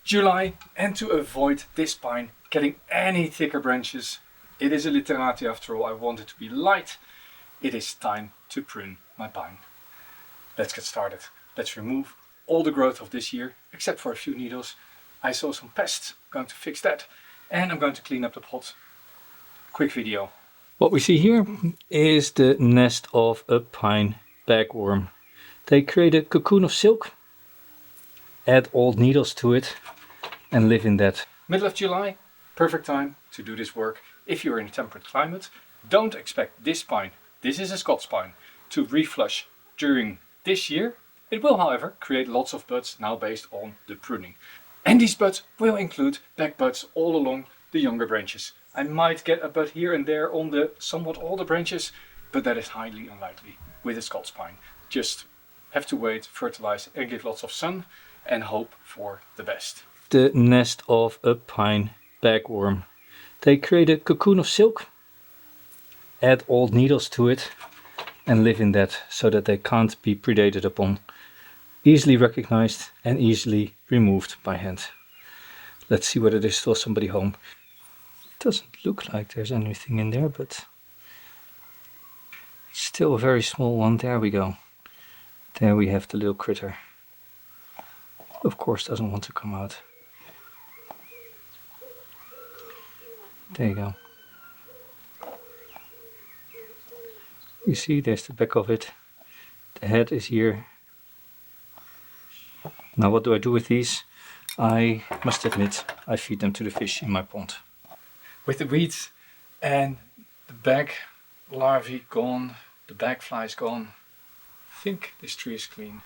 July, and to avoid this pine getting any thicker branches, it is a literati after all, I want it to be light, it is time to prune my pine. Let's get started. Let's remove all the growth of this year, except for a few needles. I saw some pests, I'm going to fix that, and I'm going to clean up the pot. Quick video. What we see here is the nest of a pine bagworm. They create a cocoon of silk, add old needles to it, and live in that. Middle of July, perfect time to do this work. If you're in a temperate climate, don't expect this pine, this is a Scots pine, to reflush during this year. It will, however, create lots of buds now based on the pruning. And these buds will include back buds all along the younger branches. I might get a bud here and there on the somewhat older branches, but that is highly unlikely with a Scots pine. Just have to wait, fertilize and give lots of sun and hope for the best. The nest of a pine bagworm. They create a cocoon of silk, add old needles to it and live in that so that they can't be predated upon. Easily recognized and easily removed by hand. Let's see whether there's still somebody home. It doesn't look like there's anything in there, but still a very small one. There we go. There we have the little critter. Of course doesn't want to come out. There you go. You see, there's the back of it. The head is here. Now what do I do with these? I must admit, I feed them to the fish in my pond. With the weeds and the bag larvae gone, the bag flies gone, I think this tree is clean.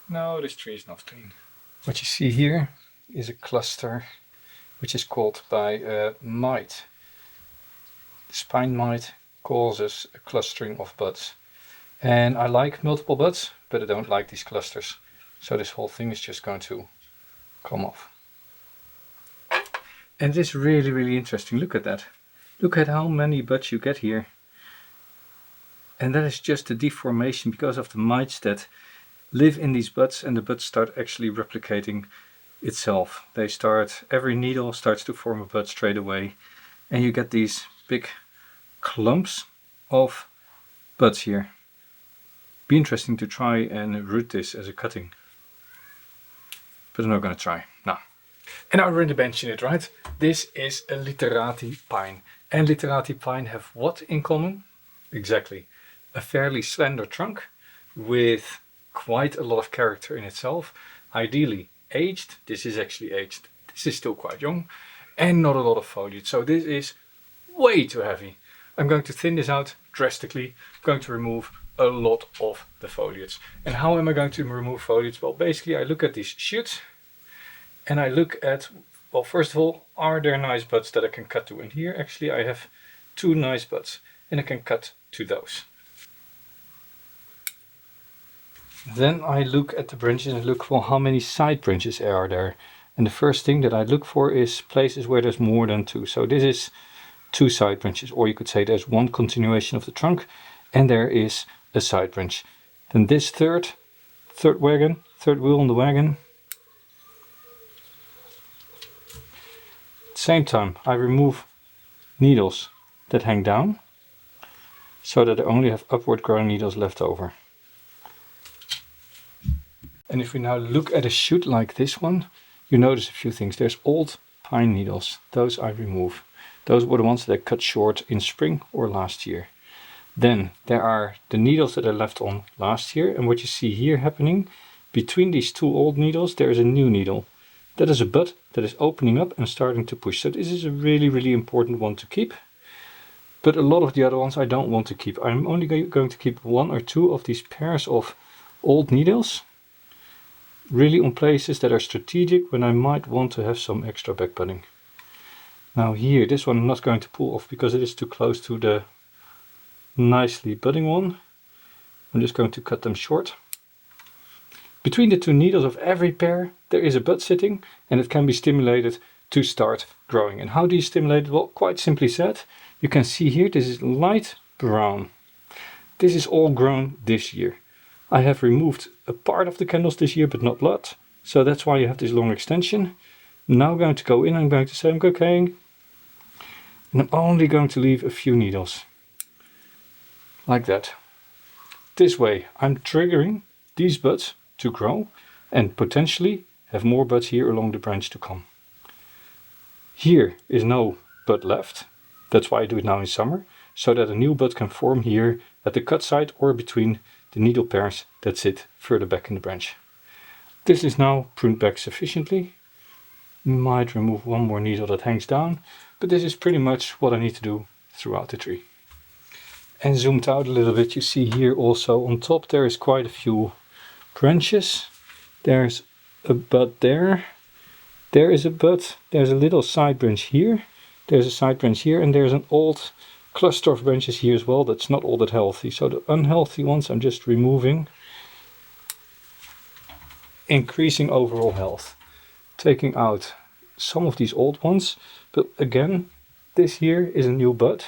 No, this tree is not clean. What you see here is a cluster which is called by a mite. The spine mite causes a clustering of buds. And I like multiple buds, but I don't like these clusters. So this whole thing is just going to come off. And it is really interesting. Look at that. Look at how many buds you get here. And that is just a deformation because of the mites that live in these buds, and the buds start actually replicating itself. They start, every needle starts to form a bud straight away, and you get these big clumps of buds here. Be interesting to try and root this as a cutting. But I'm not going to try. No. And I already mentioned it, right? This is a literati pine. And literati pine have what in common? Exactly. A fairly slender trunk with quite a lot of character in itself. Ideally aged. This is actually aged. This is still quite young. And not a lot of foliage. So this is way too heavy. I'm going to thin this out drastically. I'm going to remove a lot of the foliage. And how am I going to remove foliage? Well, basically I look at these shoots and I look at, well, first of all, are there nice buds that I can cut to? And here actually I have two nice buds and I can cut to those. Then I look at the branches and look for how many side branches are there. And the first thing that I look for is places where there's more than two. So this is two side branches, or you could say there's one continuation of the trunk and there is a side branch. Then this third wheel on the wagon. At the same time I remove needles that hang down so that I only have upward growing needles left over. And if we now look at a shoot like this one, you notice a few things. There's old pine needles, those I remove. Those were the ones that I cut short in spring or last year. Then there are the needles that I left on last year, and what you see here happening, between these two old needles there is a new needle. That is a bud that is opening up and starting to push. So this is a really important one to keep. But a lot of the other ones I don't want to keep. I'm only going to keep one or two of these pairs of old needles. Really on places that are strategic when I might want to have some extra back budding. Now here, this one I'm not going to pull off because it is too close to the nicely budding one. I'm just going to cut them short. Between the two needles of every pair there is a bud sitting and it can be stimulated to start growing. And how do you stimulate it? Well, quite simply said, you can see here this is light brown. This is all grown this year. I have removed a part of the candles this year, but not a lot. So that's why you have this long extension. Now I'm going to go in, I'm going to say I'm okay, and I'm only going to leave a few needles. Like that. This way I'm triggering these buds to grow and potentially have more buds here along the branch to come. Here is no bud left. That's why I do it now in summer, so that a new bud can form here at the cut side or between the needle pairs that sit further back in the branch. This is now pruned back sufficiently. Might remove one more needle that hangs down, but this is pretty much what I need to do throughout the tree. And zoomed out a little bit, you see here also on top there is quite a few branches. There's a bud there. There is a bud. There's a little side branch here. There's a side branch here, and there's an old cluster of branches here as well that's not all that healthy. So the unhealthy ones I'm just removing, increasing overall health. Taking out some of these old ones, but again, this here is a new bud,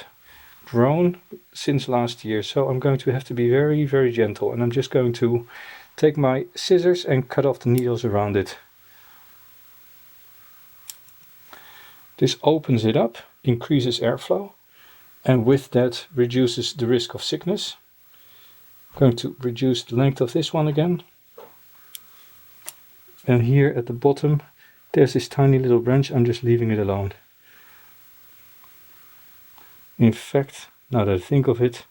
grown since last year, so I'm going to have to be very, very gentle, and I'm just going to take my scissors and cut off the needles around it. This opens it up, increases airflow, and with that reduces the risk of sickness. I'm going to reduce the length of this one again. And here at the bottom, there's this tiny little branch, I'm just leaving it alone. In fact, now that I think of it,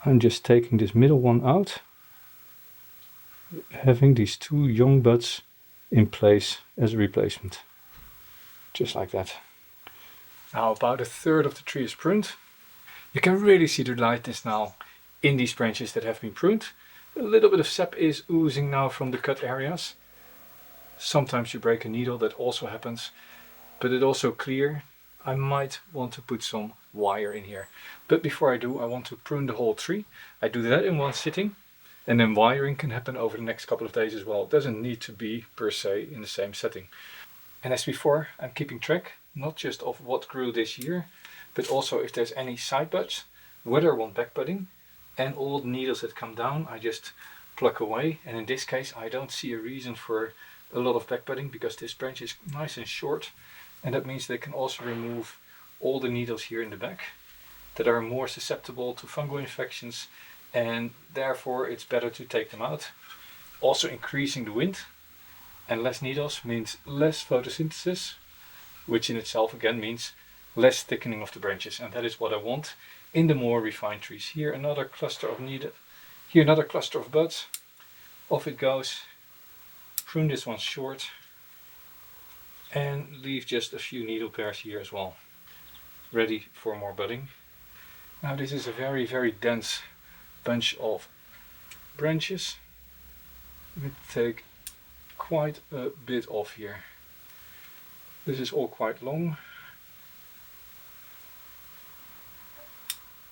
I'm just taking this middle one out, having these two young buds in place as a replacement. Just like that. Now about a third of the tree is pruned. You can really see the lightness now in these branches that have been pruned. A little bit of sap is oozing now from the cut areas. Sometimes you break a needle, that also happens, but it's also clear. I might want to put some wire in here. But before I do, I want to prune the whole tree. I do that in one sitting, and then wiring can happen over the next couple of days as well. It doesn't need to be per se in the same setting. And as before, I'm keeping track, not just of what grew this year, but also if there's any side buds, whether I want back budding, and all the needles that come down, I just pluck away. And in this case, I don't see a reason for a lot of back budding because this branch is nice and short, and that means they can also remove all the needles here in the back that are more susceptible to fungal infections, and therefore it's better to take them out. Also increasing the wind, and less needles means less photosynthesis, which in itself again means less thickening of the branches, and that is what I want in the more refined trees. Here another cluster of needed, here another cluster of buds. Off it goes. Prune this one short and leave just a few needle pairs here as well, ready for more budding. Now this is a very, very dense bunch of branches. Let me take quite a bit off here. This is all quite long.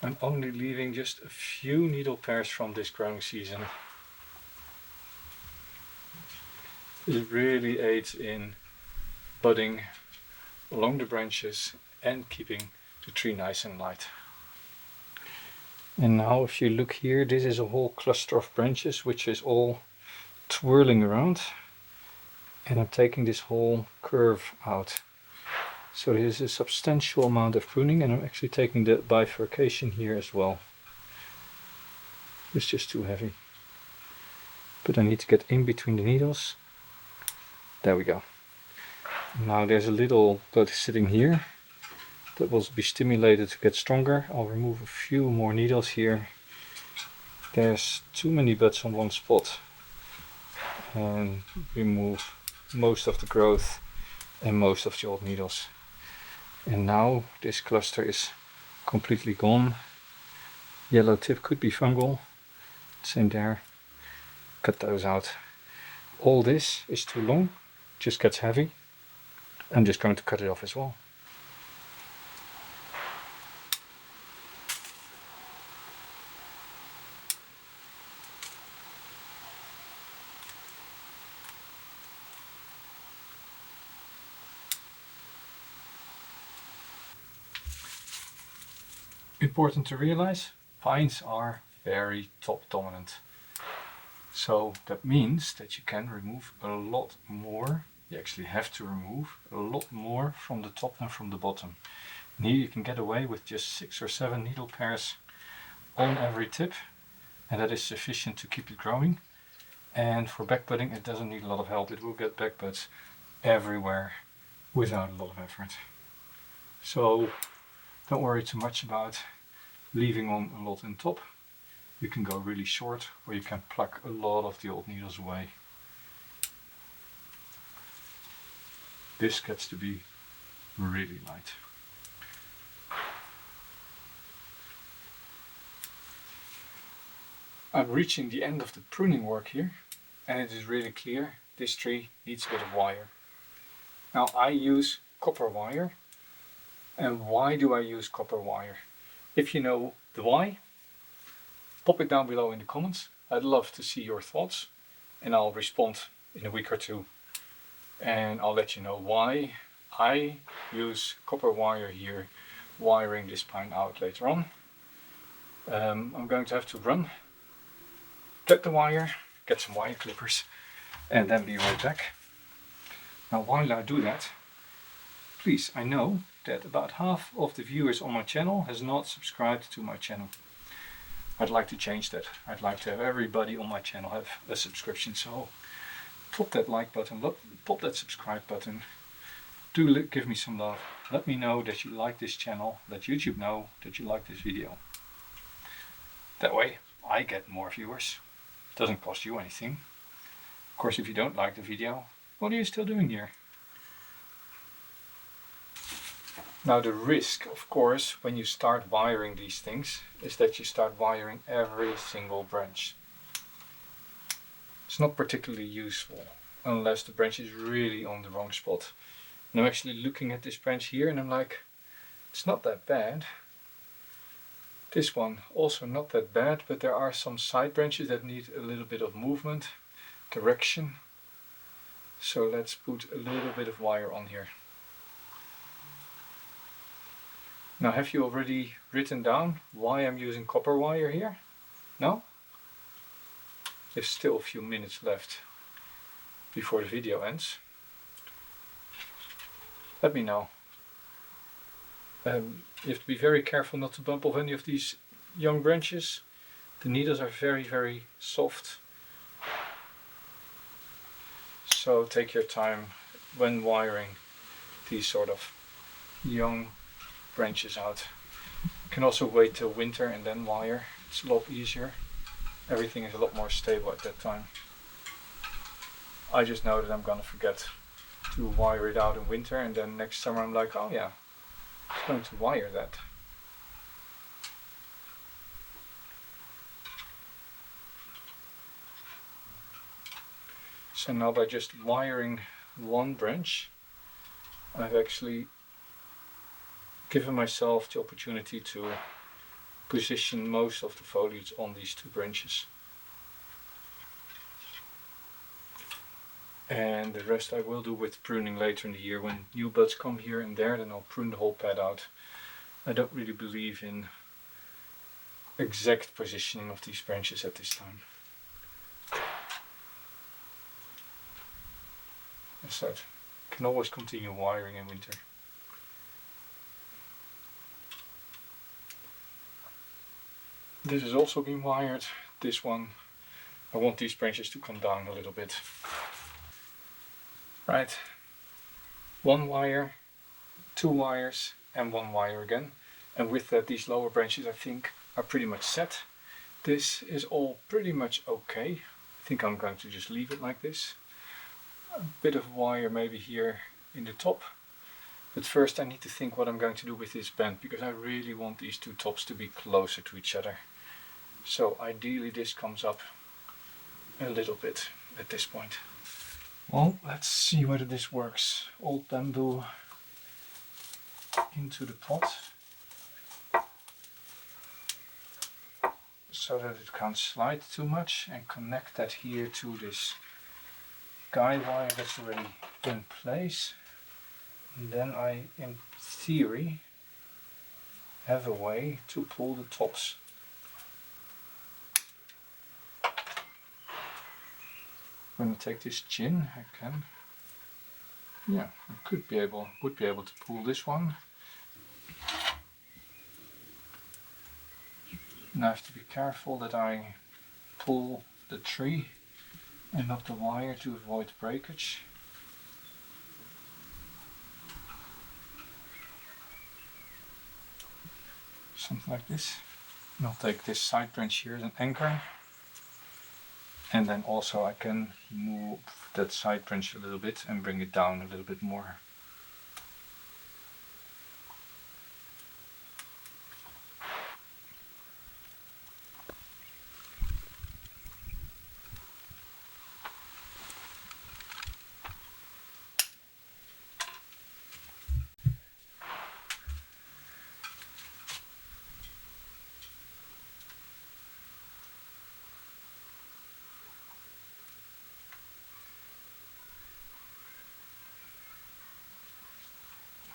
I'm only leaving just a few needle pairs from this growing season. This really aids in budding along the branches and keeping the tree nice and light. And now if you look here, this is a whole cluster of branches which is all twirling around, and I'm taking this whole curve out. So this is a substantial amount of pruning, and I'm actually taking the bifurcation here as well. It's just too heavy. But I need to get in between the needles. There we go. Now there's a little bud sitting here that will be stimulated to get stronger. I'll remove a few more needles here. There's too many buds on one spot, and remove most of the growth and most of the old needles. And now this cluster is completely gone. Yellow tip could be fungal. Same there. Cut those out. All this is too long, just gets heavy. I'm just going to cut it off as well. Important to realize, pines are very top dominant. So that means that you can remove a lot more. You actually have to remove a lot more from the top than from the bottom. And here you can get away with just 6 or 7 needle pairs on every tip, and that is sufficient to keep it growing. And for backbudding it doesn't need a lot of help. It will get backbuds everywhere without a lot of effort. So don't worry too much about leaving on a lot in top. You can go really short, or you can pluck a lot of the old needles away. This gets to be really light. I'm reaching the end of the pruning work here, and it is really clear this tree needs a bit of wire. Now I use copper wire. And why do I use copper wire? If you know the why, pop it down below in the comments. I'd love to see your thoughts, and I'll respond in a week or two. And I'll let you know why I use copper wire here, wiring this pine out later on. I'm going to have to run, get the wire, get some wire clippers, and then be right back. Now while I do that, please, I know that about half of the viewers on my channel has not subscribed to my channel. I'd like to change that. I'd like to have everybody on my channel have a subscription. So pop that like button, pop that subscribe button. Do give me some love. Let me know that you like this channel. Let YouTube know that you like this video. That way I get more viewers. It doesn't cost you anything. Of course, if you don't like the video, what are you still doing here? Now the risk, of course, when you start wiring these things, is that you start wiring every single branch. It's not particularly useful unless the branch is really on the wrong spot. And I'm actually looking at this branch here and I'm like, it's not that bad. This one also not that bad, but there are some side branches that need a little bit of movement, direction. So let's put a little bit of wire on here. Now, have you already written down why I'm using copper wire here? No? There's still a few minutes left before the video ends. Let me know. You have to be very careful not to bump off any of these young branches. The needles are very, very soft. So take your time when wiring these sort of young branches out. You can also wait till winter and then wire. It's a lot easier. Everything is a lot more stable at that time. I just know that I'm gonna forget to wire it out in winter, and then next summer I'm like, oh yeah, I'm going to wire that. So now by just wiring one branch, I've actually given myself the opportunity to position most of the foliage on these two branches. And the rest I will do with pruning later in the year. When new buds come here and there, then I'll prune the whole pad out. I don't really believe in exact positioning of these branches at this time. As such, can always continue wiring in winter. This has also been wired. This one, I want these branches to come down a little bit. Right, one wire, two wires and one wire again. And with that, these lower branches I think are pretty much set. This is all pretty much okay. I think I'm going to just leave it like this. A bit of wire maybe here in the top. But first I need to think what I'm going to do with this bend, because I really want these two tops to be closer to each other. So ideally this comes up a little bit at this point. Well, let's see whether this works. Old bamboo into the pot so that it can't slide too much, and connect that here to this guide wire that's already in place. And then I, in theory, have a way to pull the tops. When I take this chin, I can, yeah, I would be able to pull this one. And I have to be careful that I pull the tree and not the wire to avoid breakage. Something like this. And I'll take this side branch here as an anchor. And then also I can move that side branch a little bit and bring it down a little bit more.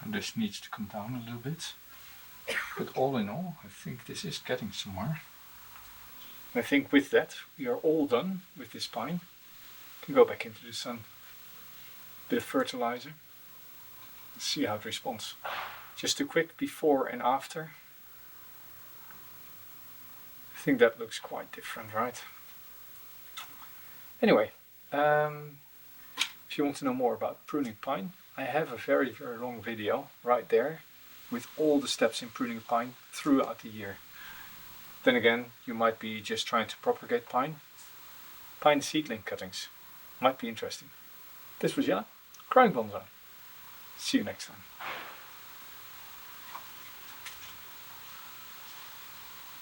And this needs to come down a little bit. But all in all, I think this is getting somewhere. I think with that, we are all done with this pine. Can go back into the sun. Bit of fertilizer. Let's see how it responds. Just a quick before and after. I think that looks quite different, right? Anyway, if you want to know more about pruning pine, I have a very long video right there with all the steps in pruning pine throughout the year. Then again, you might be just trying to propagate pine. Pine seedling cuttings might be interesting. This was Jelle, growing bonsai. See you next time.